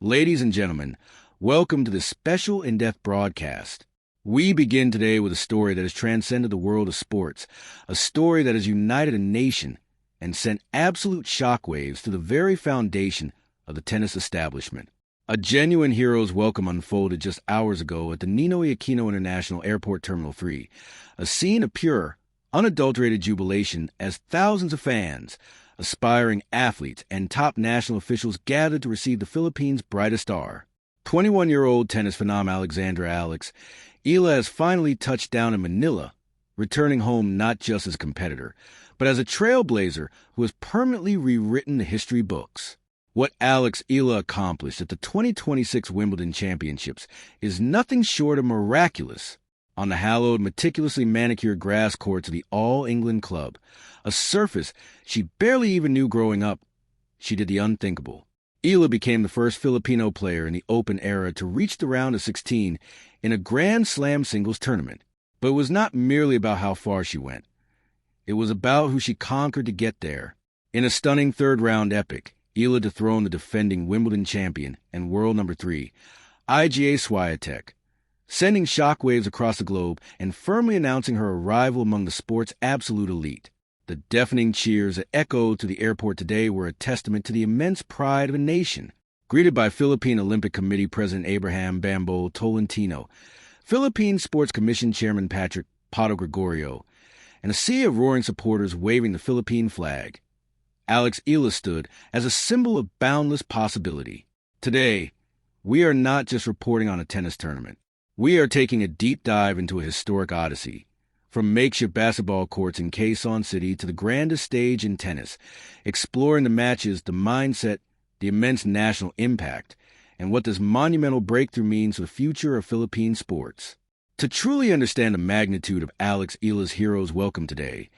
Ladies and gentlemen, welcome to this special in-depth broadcast. We begin today with a story that has transcended the world of sports, a story that has united a nation and sent absolute shockwaves to the very foundation of the tennis establishment. A genuine hero's welcome unfolded just hours ago at the Ninoy Aquino International Airport Terminal 3, a scene of pure, unadulterated jubilation as thousands of fans, aspiring athletes, and top national officials gathered to receive the Philippines' brightest star. 21-year-old tennis phenom Alexandra Alex, Eala has finally touched down in Manila, returning home not just as a competitor, but as a trailblazer who has permanently rewritten the history books. What Alex Eala accomplished at the 2026 Wimbledon Championships is nothing short of miraculous. On the hallowed, meticulously manicured grass courts of the All England Club, a surface she barely even knew growing up, she did the unthinkable. Eala became the first Filipino player in the Open era to reach the round of 16 in a Grand Slam singles tournament. But it was not merely about how far she went. It was about who she conquered to get there. In a stunning third-round epic, Eala dethroned the defending Wimbledon champion and world number 3, Iga Swiatek, sending shockwaves across the globe and firmly announcing her arrival among the sport's absolute elite. The deafening cheers that echoed to the airport today were a testament to the immense pride of a nation. Greeted by Philippine Olympic Committee President Abraham Bambo Tolentino, Philippine Sports Commission Chairman Patrick Pato Gregorio, and a sea of roaring supporters waving the Philippine flag, Alex Eala stood as a symbol of boundless possibility. Today, we are not just reporting on a tennis tournament. We are taking a deep dive into a historic odyssey. From makeshift basketball courts in Quezon City to the grandest stage in tennis, exploring the matches, the mindset, the immense national impact, and what this monumental breakthrough means for the future of Philippine sports. To truly understand the magnitude of Alex Eala's hero's welcome today,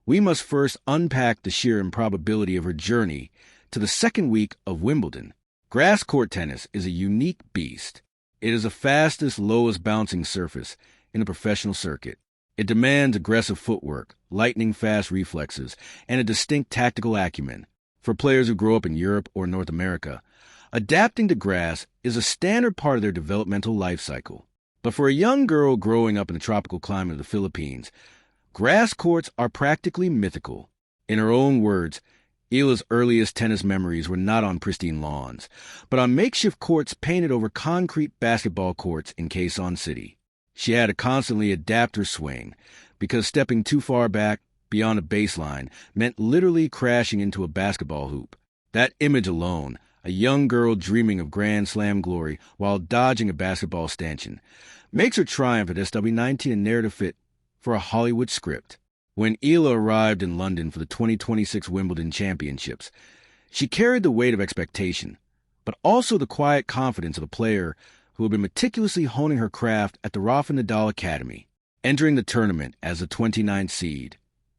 we must first unpack the sheer improbability of her journey to the second week of Wimbledon. Grass court tennis is a unique beast. It is the fastest, lowest bouncing surface in the professional circuit. It demands aggressive footwork, lightning-fast reflexes, and a distinct tactical acumen. For players who grow up in Europe or North America, adapting to grass is a standard part of their developmental life cycle. But for a young girl growing up in the tropical climate of the Philippines, grass courts are practically mythical. In her own words, Eala's earliest tennis memories were not on pristine lawns, but on makeshift courts painted over concrete basketball courts in Quezon City. She had to constantly adapt her swing, because stepping too far back, beyond a baseline, meant literally crashing into a basketball hoop. That image alone, a young girl dreaming of Grand Slam glory while dodging a basketball stanchion, makes her triumph at SW19 a narrative fit for a Hollywood script. When Eala arrived in London for the 2026 Wimbledon Championships, she carried the weight of expectation, but also the quiet confidence of a player who had been meticulously honing her craft at the Rafa Nadal Academy, entering the tournament as the 29th seed.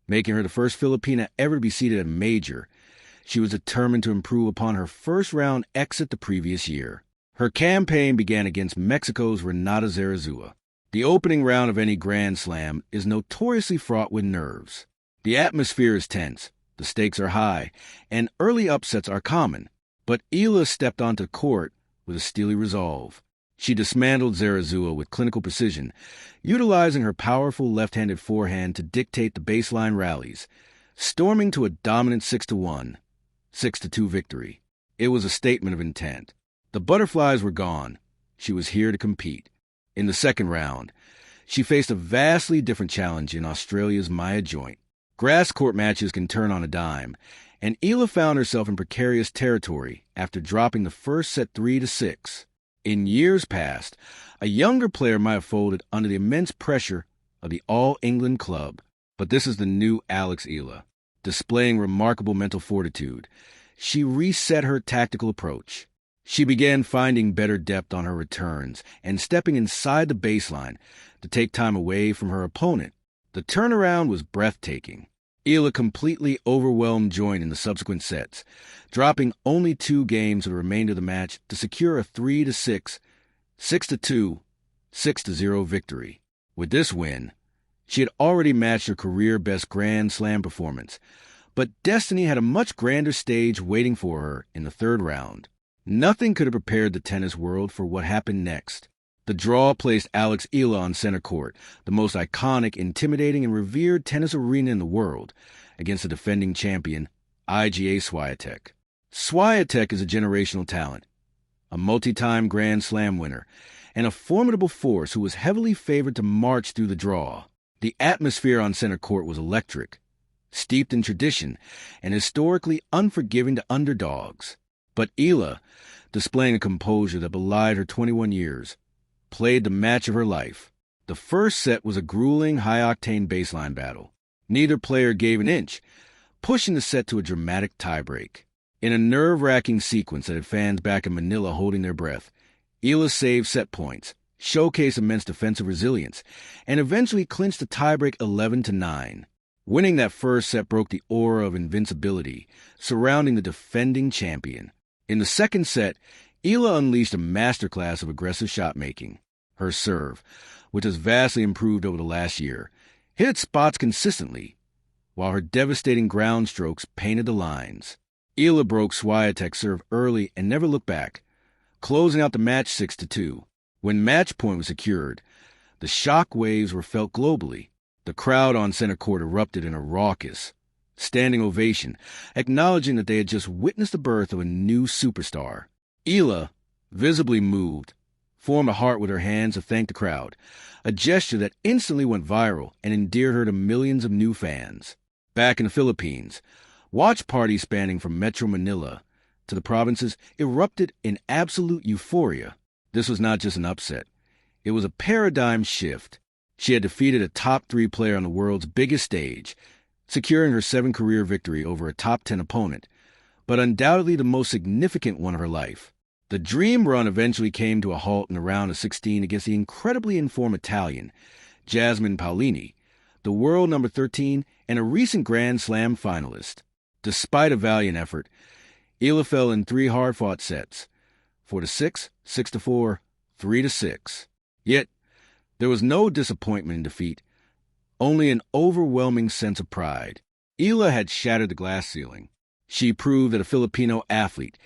Making her the first Filipina ever to be seeded at a major, she was determined to improve upon her first-round exit the previous year. Her campaign began against Mexico's Renata Zarazua. The opening round of any Grand Slam is notoriously fraught with nerves. The atmosphere is tense, the stakes are high, and early upsets are common. But Eala stepped onto the court with a steely resolve. She dismantled Zarazua with clinical precision, utilizing her powerful left-handed forehand to dictate the baseline rallies, storming to a dominant 6-1, 6-2 victory. It was a statement of intent. The butterflies were gone. She was here to compete. In the second round, she faced a vastly different challenge in Australia's Maya Joint. Grass court matches can turn on a dime, and Eala found herself in precarious territory after dropping the first set 3-6. In years past, a younger player might have folded under the immense pressure of the All England Club, but this is the new Alex Eala. Displaying remarkable mental fortitude, she reset her tactical approach. She began finding better depth on her returns and stepping inside the baseline to take time away from her opponent. The turnaround was breathtaking. Eala completely overwhelmed Joint in the subsequent sets, dropping only 2 games for the remainder of the match to secure a 3-6, 6-2, 6-0 victory. With this win, she had already matched her career-best Grand Slam performance, but destiny had a much grander stage waiting for her in the third round. Nothing could have prepared the tennis world for what happened next. The draw placed Eala on center court, the most iconic, intimidating, and revered tennis arena in the world, against the defending champion, Iga Swiatek. Swiatek is a generational talent, a multi-time Grand Slam winner, and a formidable force who was heavily favored to march through the draw. The atmosphere on center court was electric, steeped in tradition, and historically unforgiving to underdogs. But Eala, displaying a composure that belied her 21 years, played the match of her life. The first set was a grueling, high-octane baseline battle. Neither player gave an inch, pushing the set to a dramatic tiebreak. In a nerve-wracking sequence that had fans back in Manila holding their breath, Eala saved set points, showcased immense defensive resilience, and eventually clinched the tiebreak 11-9. Winning that first set broke the aura of invincibility surrounding the defending champion. In the second set, Eala unleashed a masterclass of aggressive shot-making. Her serve, which has vastly improved over the last year, hit its spots consistently, while her devastating ground strokes painted the lines. Eala broke Swiatek's serve early and never looked back, closing out the match 6-2. When match point was secured, the shock waves were felt globally. The crowd on center court erupted in a raucous, standing ovation, acknowledging that they had just witnessed the birth of a new superstar. Eala, visibly moved, formed a heart with her hands to thank the crowd, a gesture that instantly went viral and endeared her to millions of new fans. Back in the Philippines, watch parties spanning from Metro Manila to the provinces erupted in absolute euphoria. This was not just an upset. It was a paradigm shift. She had defeated a top 3 player on the world's biggest stage, securing her 7th career victory over a top 10 opponent, but undoubtedly the most significant one of her life. The dream run eventually came to a halt in the round of 16 against the incredibly informed Italian, Jasmine Paolini, the world number 13 and a recent Grand Slam finalist. Despite a valiant effort, Eala fell in 3 hard-fought sets, 4-6, 6-4, 3-6. Yet, there was no disappointment in defeat, only an overwhelming sense of pride. Eala had shattered the glass ceiling. She proved that a Filipino athlete,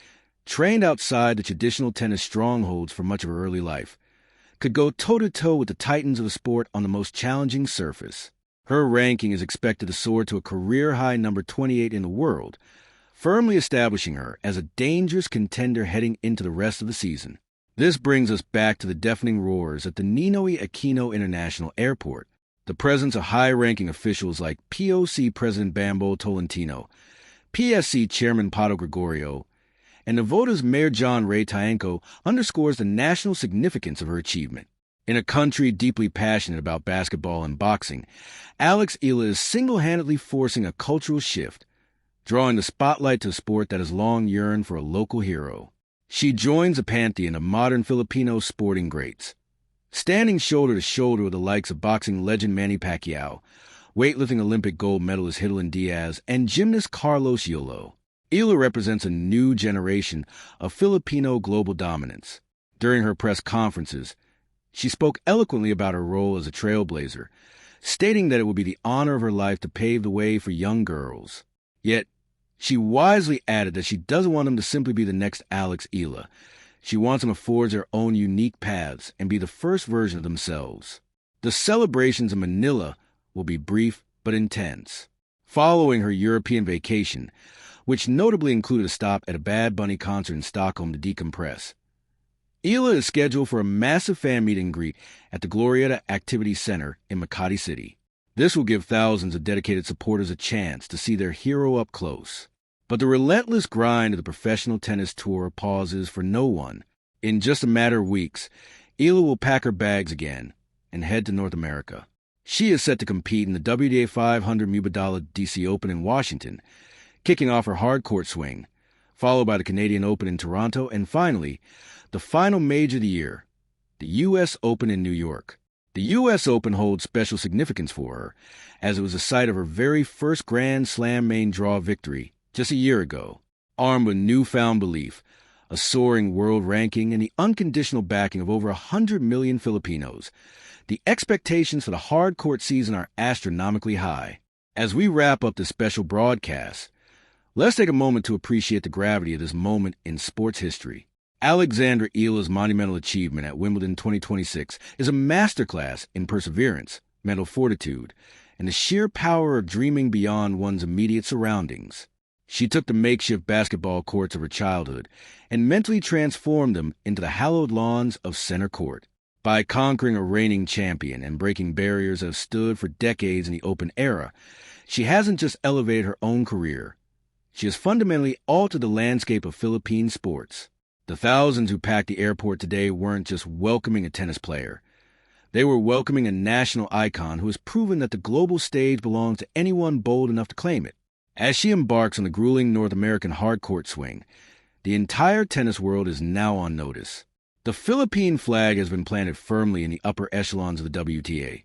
trained outside the traditional tennis strongholds for much of her early life, could go toe-to-toe with the titans of the sport on the most challenging surface. Her ranking is expected to soar to a career-high number 28 in the world, firmly establishing her as a dangerous contender heading into the rest of the season. This brings us back to the deafening roars at the Ninoy Aquino International Airport. The presence of high-ranking officials like POC President Bambo Tolentino, PSC Chairman Pato Gregorio, and Navota's Mayor John Ray Taenko underscores the national significance of her achievement. In a country deeply passionate about basketball and boxing, Alex Eala is single-handedly forcing a cultural shift, drawing the spotlight to a sport that has long yearned for a local hero. She joins a pantheon of modern Filipino sporting greats, standing shoulder to shoulder with the likes of boxing legend Manny Pacquiao, weightlifting Olympic gold medalist Hidilyn Diaz, and gymnast Carlos Yolo. Eala represents a new generation of Filipino global dominance. During her press conferences, she spoke eloquently about her role as a trailblazer, stating that it would be the honor of her life to pave the way for young girls. Yet, she wisely added that she doesn't want them to simply be the next Alex Eala. She wants them to forge their own unique paths and be the first version of themselves. The celebrations in Manila will be brief but intense. Following her European vacation, which notably included a stop at a Bad Bunny concert in Stockholm to decompress, Eala is scheduled for a massive fan meet and greet at the Glorieta Activity Center in Makati City. This will give thousands of dedicated supporters a chance to see their hero up close. But the relentless grind of the professional tennis tour pauses for no one. In just a matter of weeks, Eala will pack her bags again and head to North America. She is set to compete in the WTA 500 Mubadala DC Open in Washington, kicking off her hard-court swing, followed by the Canadian Open in Toronto, and finally, the final major of the year, the U.S. Open in New York. The U.S. Open holds special significance for her, as it was the site of her very first Grand Slam main draw victory just a year ago. Armed with newfound belief, a soaring world ranking, and the unconditional backing of over 100 million Filipinos, the expectations for the hard-court season are astronomically high. As we wrap up this special broadcast, let's take a moment to appreciate the gravity of this moment in sports history. Alexandra Eala's monumental achievement at Wimbledon 2026 is a masterclass in perseverance, mental fortitude, and the sheer power of dreaming beyond one's immediate surroundings. She took the makeshift basketball courts of her childhood and mentally transformed them into the hallowed lawns of center court. By conquering a reigning champion and breaking barriers that have stood for decades in the open era, she hasn't just elevated her own career. She has fundamentally altered the landscape of Philippine sports. The thousands who packed the airport today weren't just welcoming a tennis player. They were welcoming a national icon who has proven that the global stage belongs to anyone bold enough to claim it. As she embarks on the grueling North American hardcourt swing, the entire tennis world is now on notice. The Philippine flag has been planted firmly in the upper echelons of the WTA.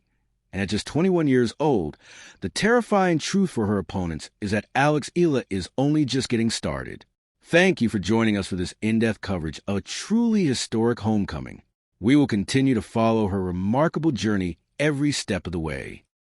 And at just 21 years old, the terrifying truth for her opponents is that Alex Eala is only just getting started. Thank you for joining us for this in-depth coverage of a truly historic homecoming. We will continue to follow her remarkable journey every step of the way.